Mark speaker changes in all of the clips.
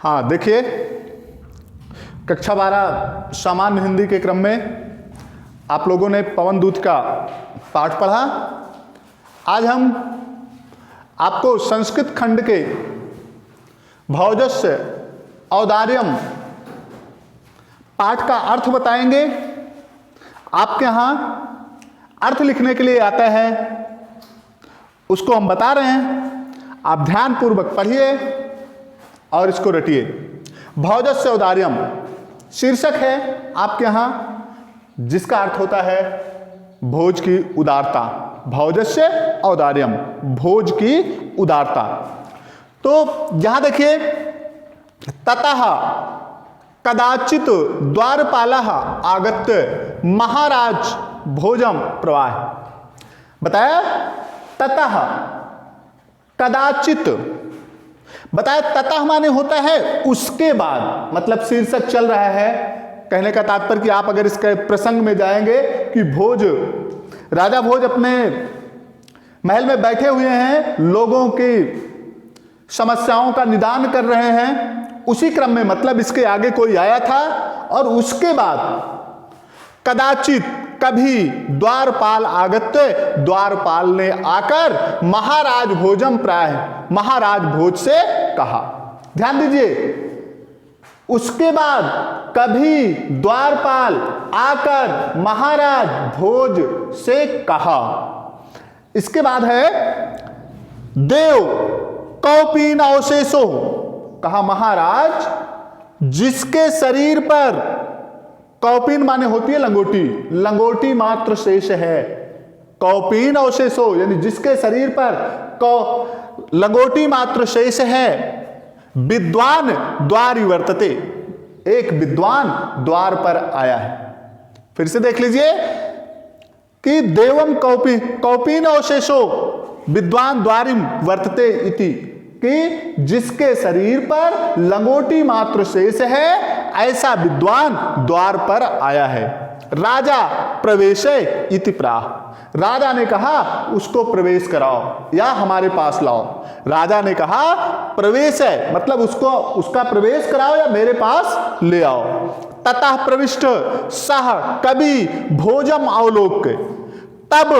Speaker 1: हाँ देखिए, कक्षा 12 सामान्य हिंदी के क्रम में आप लोगों ने पवन दूत का पाठ पढ़ा। आज हम आपको संस्कृत खंड के भौजस्य औदार्यम पाठ का अर्थ बताएंगे। आपके यहाँ अर्थ लिखने के लिए आता है, उसको हम बता रहे हैं, आप ध्यानपूर्वक पढ़िए और इसको रटिए। भौजस्य औदार्यम शीर्षक है आपके यहाँ, जिसका अर्थ होता है भोज की उदारता। भौजस्य औदार्यम, भोज की उदारता। तो यहां देखिए, ततः कदाचित द्वारपालः आगत्य महाराज भोजम प्रवाह। बताया ततः कदाचित, बताया ततः माने होता है उसके बाद, मतलब शीर्षक चल रहा है। कहने का तात्पर्य कि आप अगर इसके प्रसंग में जाएंगे कि भोज, राजा भोज अपने महल में बैठे हुए हैं, लोगों की समस्याओं का निदान कर रहे हैं, उसी क्रम में मतलब इसके आगे कोई आया था और उसके बाद कदाचित कभी द्वारपाल आगत्य, द्वारपाल ने आकर महाराज भोजम प्राय, महाराज भोज से कहा। ध्यान दीजिए, उसके बाद कभी द्वारपाल आकर महाराज भोज से कहा। इसके बाद है देव कौपीन अवशेषो, कहा महाराज जिसके शरीर पर, कौपीन माने होती है लंगोटी, लंगोटी मात्र शेष है। कौपीन अवशेषो यानी जिसके शरीर पर लंगोटी मात्र शेष है। विद्वान द्वार वर्तते, एक विद्वान द्वार पर आया है। फिर से देख लीजिए कि देवम कौपीन अवशेषो विद्वान द्वारिम वर्तते इति, कि जिसके शरीर पर लंगोटी मात्र शेष है, ऐसा विद्वान द्वार पर आया है। राजा प्रवेशे इति प्राह, राजा ने कहा उसको प्रवेश कराओ या हमारे पास लाओ। राजा ने कहा प्रवेश है मतलब उसको, उसका प्रवेश कराओ या मेरे पास ले आओ। ततः प्रविष्ट सह कवि भोजम अवलोक्य, तब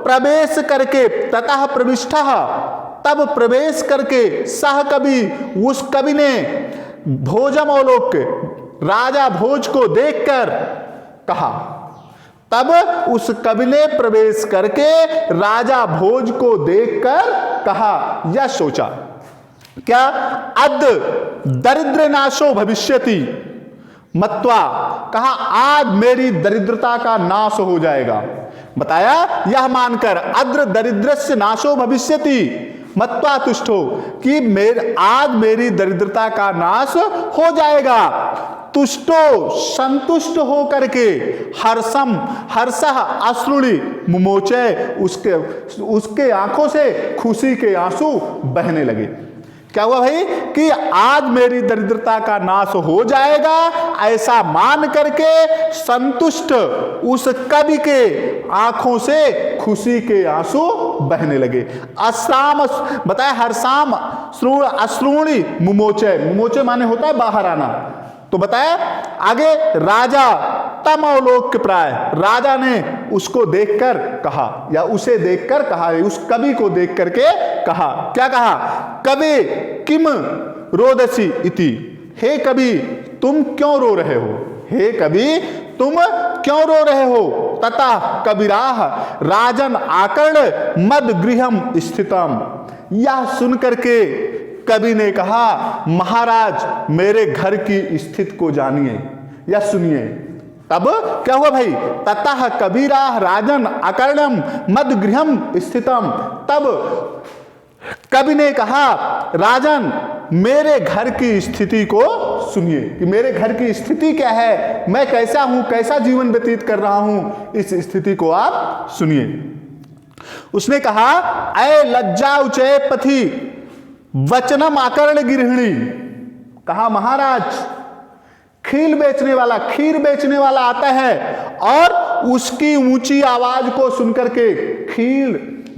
Speaker 1: प्रवेश करके, ततः प्रविष्ट तब प्रवेश करके सह कवि, उस कवि ने भोजम अवलोक्य, राजा भोज को देखकर कहा। तब उस कवि ने प्रवेश करके राजा भोज को देखकर कहा या सोचा, क्या अद दरिद्र नाशो भविष्यति मत्वा, कहा आज मेरी दरिद्रता का नाश हो जाएगा। बताया यह मानकर अद्र दरिद्रस्य नाशो भविष्यति मत्वा तुष्टो, कि आज मेरी दरिद्रता का नाश हो जाएगा। तुष्टो संतुष्ट हो करके, हर्षम हर्षः अश्रुणि मुमोचे, उसके आंखों से खुशी के आंसू बहने लगे। क्या हुआ भाई कि आज मेरी दरिद्रता का नाश हो जाएगा, ऐसा मान करके संतुष्ट उस कवि के आंखों से खुशी के आंसू बहने लगे। अश्राम, बताया हर्षाम अश्रुणि मुमोचे, मुमोचे माने होता है बाहर आना। तो बताया आगे राजा तम अवलोक्य प्राय, राजा ने उसको देखकर कहा या उसे देखकर कहा, उस कवि को देख करके कहा। क्या कहा? कवि किम रोदसी इति, हे कवि तुम क्यों रो रहे हो, हे कवि तुम क्यों रो रहे हो। तथा कबीराह राजन आकर्ण मद गृहम स्थितम, यह सुन करके कवि ने कहा महाराज मेरे घर की स्थिति को जानिए या सुनिए। तब क्या हुआ भाई, ततः कबीरा राजन अकर्णम मद गृहम स्थितम, तब कवि ने कहा राजन मेरे घर की स्थिति को सुनिए, कि मेरे घर की स्थिति क्या है, मैं कैसा हूं, कैसा जीवन व्यतीत कर रहा हूं, इस स्थिति को आप सुनिए। उसने कहा ऐ लज्जा उचय पथि वचनम आकर्ण गृहिणी, कहा महाराज खीर बेचने वाला आता है और उसकी ऊंची आवाज को सुनकर के खीर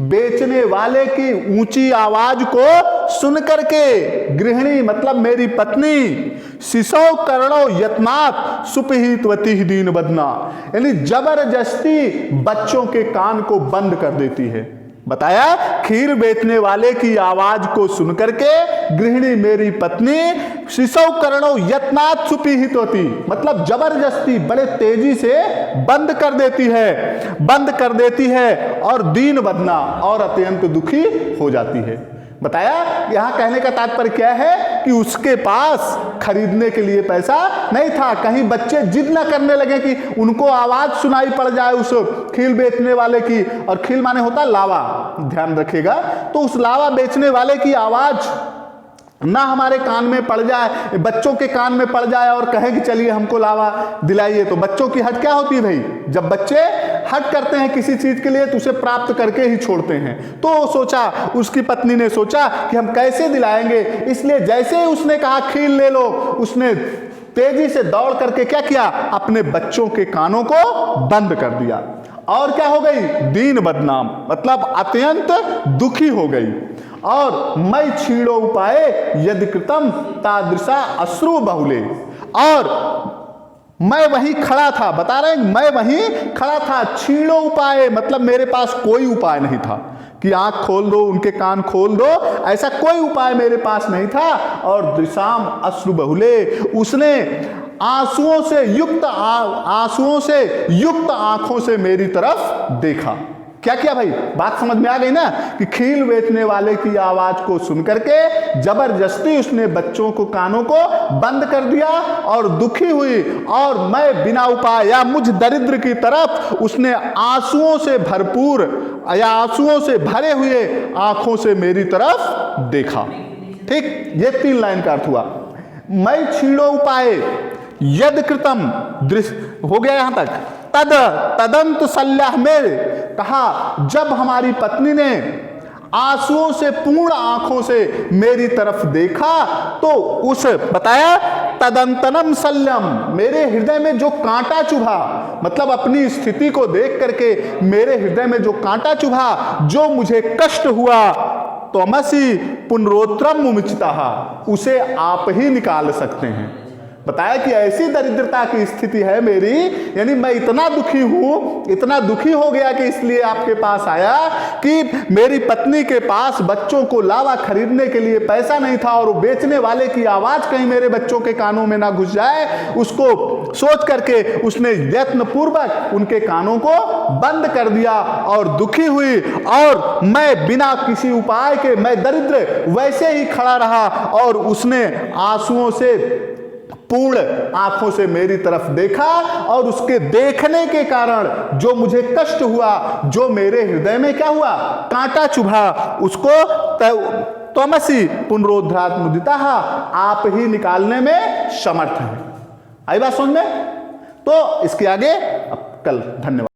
Speaker 1: बेचने वाले की ऊंची आवाज को सुन करके, गृहिणी मतलब मेरी पत्नी, शिशो करणो यत्नात् सुपहितवती दीन बदना, यानी जबरदस्ती बच्चों के कान को बंद कर देती है। बताया खीर बेचने वाले की आवाज को सुन करके गृहिणी मेरी पत्नी शिशो करणो यत्नात् सुपहितवती, मतलब जबरदस्ती बड़े तेजी से बंद कर देती है और दीन बदना, और अत्यंत दुखी हो जाती है। बताया यहां कहने का तात्पर्य क्या है कि उसके पास खरीदने के लिए पैसा नहीं था। कहीं बच्चे जिद ना करने लगे कि उनको आवाज सुनाई पड़ जाए उस खील बेचने वाले की, और खील माने होता लावा, ध्यान रखिएगा, तो उस लावा बेचने वाले की आवाज ना हमारे कान में पड़ जाए, बच्चों के कान में पड़ जाए और कहे कि चलिए हमको लावा दिलाइए। तो बच्चों की हट क्या होती है भाई, जब बच्चे हट करते हैं किसी चीज के लिए तो उसे प्राप्त करके ही छोड़ते हैं। तो सोचा, उसकी पत्नी ने सोचा कि हम कैसे दिलाएंगे, इसलिए जैसे ही उसने कहा खील ले लो, उसने तेजी से दौड़ करके क्या किया, अपने बच्चों के कानों को बंद कर दिया। और क्या हो गई, दीन बदनाम, मतलब अत्यंत दुखी हो गई। और मैं छीड़ो उपाय यदि कृतम तादृशा अश्रु बहुले, और मैं वहीं खड़ा था, बता रहे हैं मैं वहीं खड़ा था। छीड़ो उपाय मतलब मेरे पास कोई उपाय नहीं था कि आंख खोल दो, उनके कान खोल दो, ऐसा कोई उपाय मेरे पास नहीं था। और दृशाम अश्रु बहुले, उसने आंसुओं से युक्त आंखों से मेरी तरफ देखा। क्या किया भाई, बात समझ में आ गई ना, कि खील बेचने वाले की आवाज को सुन करके जबरदस्ती उसने बच्चों को कानों को बंद कर दिया और दुखी हुई, और मैं बिना उपाय या मुझ दरिद्र की तरफ उसने आंसुओं से भरपूर या आंसुओं से भरे हुए आंखों से मेरी तरफ देखा। ठीक, ये 3 लाइन का अर्थ हुआ। मैं छीड़ो उपाय यद कृतम, दृश्य हो गया यहां तक, तदंत सल्लाह में कहा, जब हमारी पत्नी ने आंसुओं से पूर्ण आंखों से मेरी तरफ देखा तो उस बताया तदंतनम सल्यम, मेरे हृदय में जो कांटा चुभा, मतलब अपनी स्थिति को देख करके मेरे हृदय में जो कांटा चुभा, जो मुझे कष्ट हुआ, त्वमसि पुनरोत्रम मुमिचिता, उसे आप ही निकाल सकते हैं। बताया कि ऐसी दरिद्रता की स्थिति है मेरी, यानी मैं इतना दुखी हूं, इतना दुखी हो गया कि इसलिए आपके पास आया कि मेरी पत्नी के पास बच्चों को लावा खरीदने के लिए पैसा नहीं था, और वो बेचने वाले की आवाज कहीं मेरे बच्चों के कानों में ना घुस जाए, उसको सोच करके उसने यत्न पूर्वक उनके कानों को बंद कर दिया और दुखी हुई। और मैं बिना किसी उपाय के, मैं दरिद्र वैसे ही खड़ा रहा, और उसने आंसुओं से पूर्ण आंखों से मेरी तरफ देखा, और उसके देखने के कारण जो मुझे कष्ट हुआ, जो मेरे हृदय में क्या हुआ, कांटा चुभा, उसको त्वमसि पुनरोद्धात मुदिता, आप ही निकालने में समर्थ हैं। आई बात समझ में? तो इसके आगे अब कल, धन्यवाद।